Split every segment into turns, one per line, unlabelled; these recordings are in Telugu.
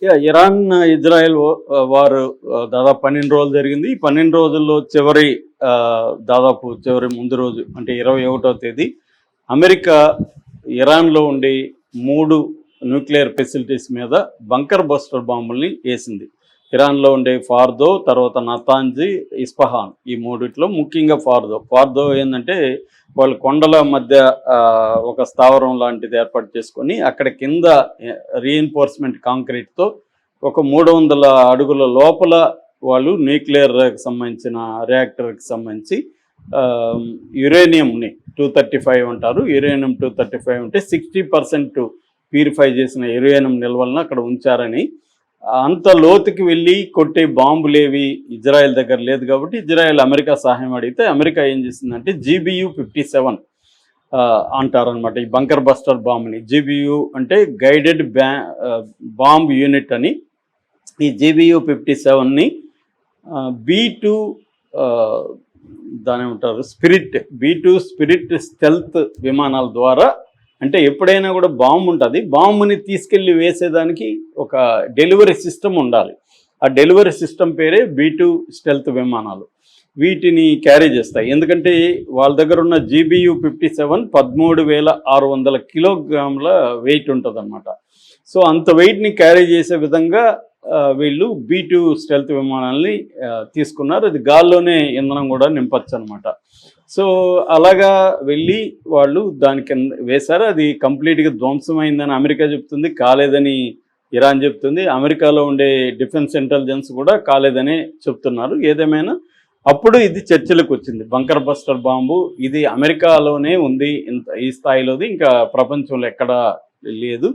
ఇరాన్ ఇజ్రాయెల్ వారు దాదాపు 12 రోజులు జరిగింది. ఈ 12 రోజుల్లో దాదాపు చివరి ముందు రోజు అంటే 21వ తేదీ అమెరికా ఇరాన్లో ఉండే 3 న్యూక్లియర్ ఫెసిలిటీస్ మీద బంకర్ బస్టర్ బాంబుల్ని వేసింది. ఇరాన్లో ఉండే ఫార్దో, తర్వాత నతాంజీ, ఇస్ఫహాన్, ఈ మూడిట్లో ముఖ్యంగా ఫార్దో ఏంటంటే వాళ్ళు కొండల మధ్య ఒక స్థావరం లాంటిది ఏర్పాటు చేసుకొని అక్కడ కింద రీఎన్ఫోర్స్మెంట్ కాంక్రీట్తో ఒక 300 అడుగుల లోపల వాళ్ళు న్యూక్లియర్కి సంబంధించిన రియాక్టర్కి సంబంధించి యురేనియంని 235 అంటారు. యురేనియం 235 అంటే 60% ప్యూరిఫై చేసిన యురేనియం నిల్వలను అక్కడ ఉంచారని, అంత లోతుకి వెళ్ళి కొట్టే బాంబులేవి ఇజ్రాయెల్ దగ్గర లేదు కాబట్టి ఇజ్రాయెల్ అమెరికా సహాయం అడిగితే అమెరికా ఏం చేసిందంటే GBU-57 అంటారనమాట ఈ బంకర్ బస్టర్ బాంబ్ని. GBU అంటే గైడెడ్ బాంబ్ యూనిట్ అని. ఈ GBU-57ని B2 దాని ఏమంటారు B2 స్పిరిట్ స్టెల్త్ విమానాల ద్వారా, అంటే ఎప్పుడైనా కూడా బాంబు ఉంటుంది, బాంబుని తీసుకెళ్ళి వేసేదానికి ఒక డెలివరీ సిస్టమ్ ఉండాలి. ఆ డెలివరీ సిస్టమ్ పేరే B2 స్టెల్త్ విమానాలు. వీటిని క్యారీ చేస్తాయి. ఎందుకంటే వాళ్ళ దగ్గర ఉన్న GBU-57 13,600 కిలోగ్రాముల వెయిట్ ఉంటుంది అన్నమాట. సో అంత వెయిట్ని క్యారీ చేసే విధంగా వీళ్ళు B2 స్టెల్త్ విమానాల్ని తీసుకున్నారు. అది గాల్లోనే ఇంధనం కూడా నింపచ్చు అనమాట. సో అలాగా వెళ్ళి వాళ్ళు దాని కింద వేశారు. అది కంప్లీట్గా ధ్వంసమైందని అమెరికా చెప్తుంది, కాలేదని ఇరాన్ చెప్తుంది. అమెరికాలో ఉండే డిఫెన్స్ ఇంటెలిజెన్స్ కూడా కాలేదని చెప్తున్నారు. ఏదేమైనా అప్పుడు ఇది చర్చలకు వచ్చింది. బంకర్ బస్టర్ బాంబు ఇది అమెరికాలోనే ఉంది, ఈ స్థాయిలోది ఇంకా ప్రపంచంలో ఎక్కడా లేదు,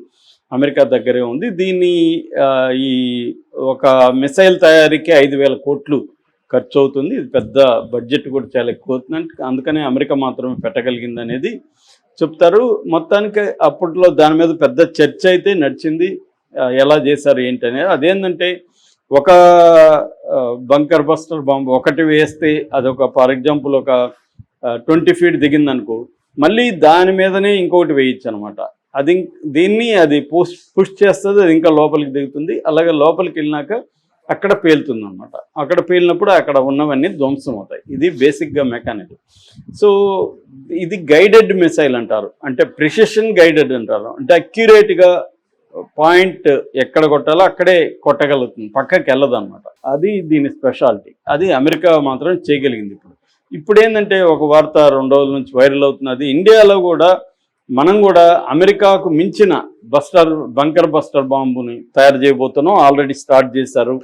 అమెరికా దగ్గరే ఉంది. దీన్ని ఈ ఒక మిసైల్ తయారీకి 5,000 కోట్లు ఖర్చు అవుతుంది. ఇది పెద్ద బడ్జెట్ కూడా చాలా ఎక్కువ అవుతుంది, అందుకనే అమెరికా మాత్రమే పెట్టగలిగింది అనేది చెప్తారు. మొత్తానికి అప్పట్లో దాని మీద పెద్ద చర్చ అయితే నడిచింది, ఎలా చేశారు ఏంటి అనేది. అదేంటంటే ఒక బంకర్ బస్టర్ బాంబు ఒకటి వేస్తే అదొక ఫర్ ఎగ్జాంపుల్ ఒక 20 ఫీట్ దిగిందనుకో, మళ్ళీ దాని మీదనే ఇంకొకటి వేయచ్చు అనమాట. దీన్ని అది పుష్ చేస్తుంది, అది ఇంకా లోపలికి దిగుతుంది. అలాగే లోపలికి వెళ్ళినాక అక్కడ పేలుతుంది అనమాట. అక్కడ పేలినప్పుడు అక్కడ ఉన్నవన్నీ ధ్వంసం అవుతాయి. ఇది బేసిక్గా మెకానిజం. సో ఇది గైడెడ్ మిసైల్ అంటారు, అంటే ప్రిసిషన్ గైడెడ్ అంటారు. అంటే అక్యురేట్గా పాయింట్ ఎక్కడ కొట్టాలో అక్కడే కొట్టగలుగుతుంది, పక్కకి వెళ్ళదు అనమాట. అది దీని స్పెషాలిటీ. అది అమెరికా మాత్రం చేయగలిగింది. ఇప్పుడు ఏంటంటే ఒక వార్త 2 రోజుల నుంచి వైరల్ అవుతున్నది. ఇండియాలో కూడా మనం కూడా అమెరికాకు మించిన బంకర్ బస్టర్ బాంబుని తయారు చేయబోతున్నాం. ఆల్రెడీ స్టార్ట్ చేశారు.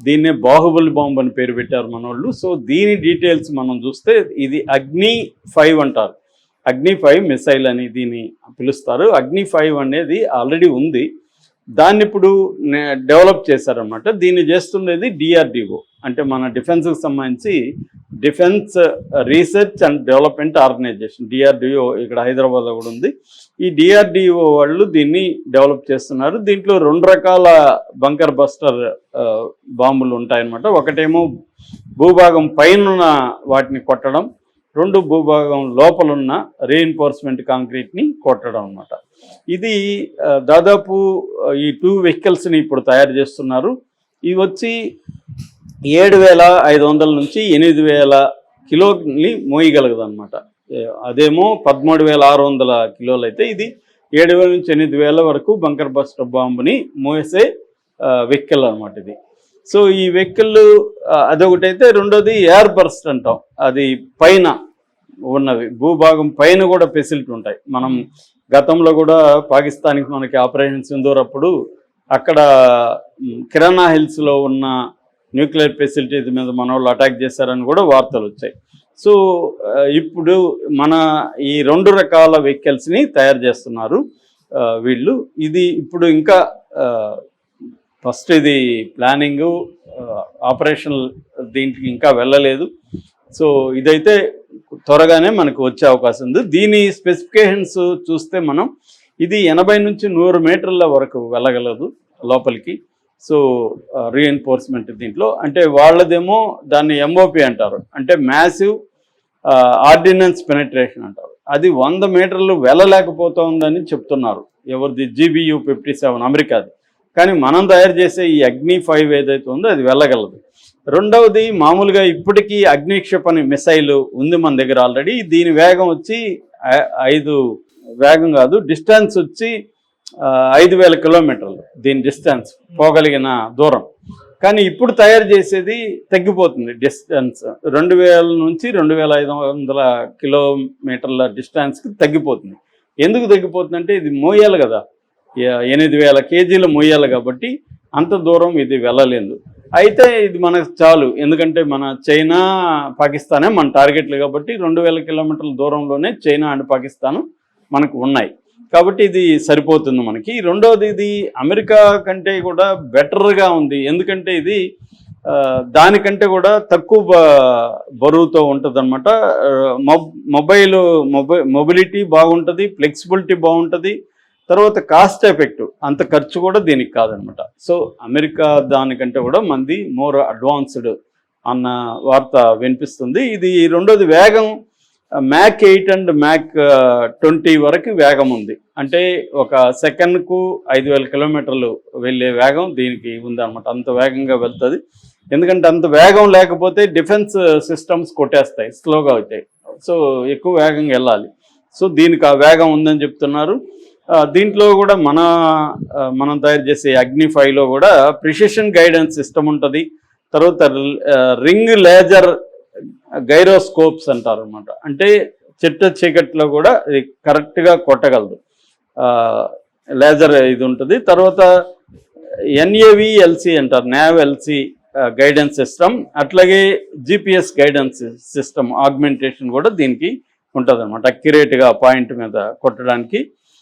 దీన్నే బాహుబలి బాంబు అని పేరు పెట్టారు మనోళ్ళు. సో దీని డీటెయిల్స్ మనం చూస్తే ఇది అగ్ని-5 అంటారు. అగ్ని-5 మిసైల్ అని దీన్ని పిలుస్తారు. అగ్ని-5 అనేది ఆల్రెడీ ఉంది, దాన్ని ఇప్పుడు డెవలప్ చేశారనమాట. దీన్ని చేస్తున్నది DRDO, అంటే మన డిఫెన్స్కి సంబంధించి defence research and development organisation, DRDO ఇక్కడ హైదరాబాద్లో కూడా ఉంది. ఈ DRDO వాళ్ళు దీన్ని డెవలప్ చేస్తున్నారు. దీంట్లో 2 రకాల బంకర్ బస్టర్ బాంబులు ఉంటాయన్నమాట. ఒకటేమో భూభాగం పైన వాటిని కొట్టడం, 2 భూభాగం లోపలున్న రీఎన్ఫోర్స్మెంట్ కాంక్రీట్ని కొట్టడం అనమాట. ఇది దాదాపు ఈ 2 వెహికల్స్ని ఇప్పుడు తయారు చేస్తున్నారు. ఇవి వచ్చి 7,500 నుంచి 8,000 కిలోని మోయగలగదు అనమాట. అదేమో 13,600 కిలోలు అయితే ఇది 7,000 నుంచి 8,000 వరకు బంకర్ బస్టర్ బాంబుని మోసే వెహికల్ అనమాట ఇది. సో ఈ వెహికల్ అదొకటైతే, రెండోది ఎయిర్ బర్స్ట్ అంటాం. అది పైన ఉన్నవి, భూభాగం పైన కూడా ఫెసిలిటీ ఉంటాయి. మనం గతంలో కూడా పాకిస్తాన్కి మనకి ఆపరేషన్ సింధూర్ అప్పుడు అక్కడ కిరాణా హిల్స్లో ఉన్న న్యూక్లియర్ ఫెసిలిటీస్ మీద మన వాళ్ళు అటాక్ చేశారని కూడా వార్తలు వచ్చాయి. సో ఇప్పుడు మన ఈ 2 రకాల వెహికల్స్ని తయారు చేస్తున్నారు వీళ్ళు. ఇది ఇప్పుడు ఇంకా ఫస్ట్ ఇది ప్లానింగు, ఆపరేషనల్ దీంట్కి ఇంకా వెళ్ళలేదు. సో ఇదైతే త్వరగానే మనకు వచ్చే అవకాశం ఉంది. దీని స్పెసిఫికేషన్స్ చూస్తే మనం ఇది 80 నుంచి 100 మీటర్ల వరకు వెళ్ళగలదు లోపలికి. సో రీఎన్ఫోర్స్మెంట్ దీంట్లో అంటే వాళ్ళదేమో దాన్ని MOP అంటారు, అంటే మ్యాసివ్ ఆర్డినెన్స్ పెనట్రేషన్ అంటారు. అది 100 మీటర్లు వెళ్ళలేకపోతుందని చెప్తున్నారు. ఎవరిది? GBU-57 అమెరికాది. కానీ మనం తయారు చేసే ఈ అగ్ని 5 ఏదైతే ఉందో అది వెళ్ళగలదు. రెండవది మామూలుగా ఇప్పటికీ అగ్ని క్షిపణి మిసైల్ ఉంది మన దగ్గర ఆల్రెడీ. దీని వేగం వచ్చి 5 వేగం కాదు, డిస్టెన్స్ వచ్చి 5,000 కిలోమీటర్లు దీని డిస్టెన్స్ పోగలిగిన దూరం. కానీ ఇప్పుడు తయారు చేసేది తగ్గిపోతుంది డిస్టెన్స్, 2,000 నుంచి 2,500 కిలోమీటర్ల డిస్టెన్స్కి తగ్గిపోతుంది. ఎందుకు తగ్గిపోతుందంటే ఇది మోయాలి కదా, 8,000 కేజీలు మోయాలి కాబట్టి అంత దూరం ఇది వెళ్ళలేదు. అయితే ఇది మనకు చాలు, ఎందుకంటే మన చైనా పాకిస్తానే మన టార్గెట్లు కాబట్టి 2,000 కిలోమీటర్ల దూరంలోనే చైనా అండ్ పాకిస్తాన్ మనకు ఉన్నాయి కాబట్టి ఇది సరిపోతుంది మనకి. రెండవది ఇది అమెరికా కంటే కూడా బెటర్గా ఉంది, ఎందుకంటే ఇది దానికంటే కూడా తక్కువ బరువుతో ఉంటుంది అనమాట. మొబిలిటీ బాగుంటుంది, ఫ్లెక్సిబిలిటీ బాగుంటుంది, తర్వాత కాస్ట్ ఎఫెక్టివ్, అంత ఖర్చు కూడా దీనికి కాదనమాట. సో అమెరికా దానికంటే కూడా మంది మోర్ అడ్వాన్స్డ్ అన్న వార్త వినిపిస్తుంది. ఇది రెండోది వేగం మ్యాక్ 8 అండ్ మ్యాక్ 20 వరకు వేగం ఉంది. అంటే ఒక సెకండ్కు 5,000 కిలోమీటర్లు వెళ్ళే వేగం దీనికి ఉందన్నమాట. అంత వేగంగా వెళ్తుంది. ఎందుకంటే అంత వేగం లేకపోతే డిఫెన్స్ సిస్టమ్స్ కొట్టేస్తాయి, స్లోగా అవుతాయి. సో ఎక్కువ వేగంగా వెళ్ళాలి. సో దీనికి ఆ వేగం ఉందని చెప్తున్నారు. దీంట్లో కూడా మనం తయారు చేసే అగ్ని 5లో కూడా ప్రిసిషన్ గైడెన్స్ సిస్టమ్ ఉంటుంది. తర్వాత రింగ్ లేజర్ గైరోస్కోప్స్ అంటారు అనమాట. అంటే చిట్ట చీకట్లో కూడా ఇది కరెక్ట్గా కొట్టగలదు, లేజర్ ఇది ఉంటుంది. తర్వాత NAVLC అంటారు, NAVLC గైడెన్స్ సిస్టమ్. అట్లాగే GPS గైడెన్స్ సిస్టమ్ ఆగ్మెంటేషన్ కూడా దీనికి ఉంటుంది అనమాట, అక్యురేట్గా పాయింట్ మీద కొట్టడానికి.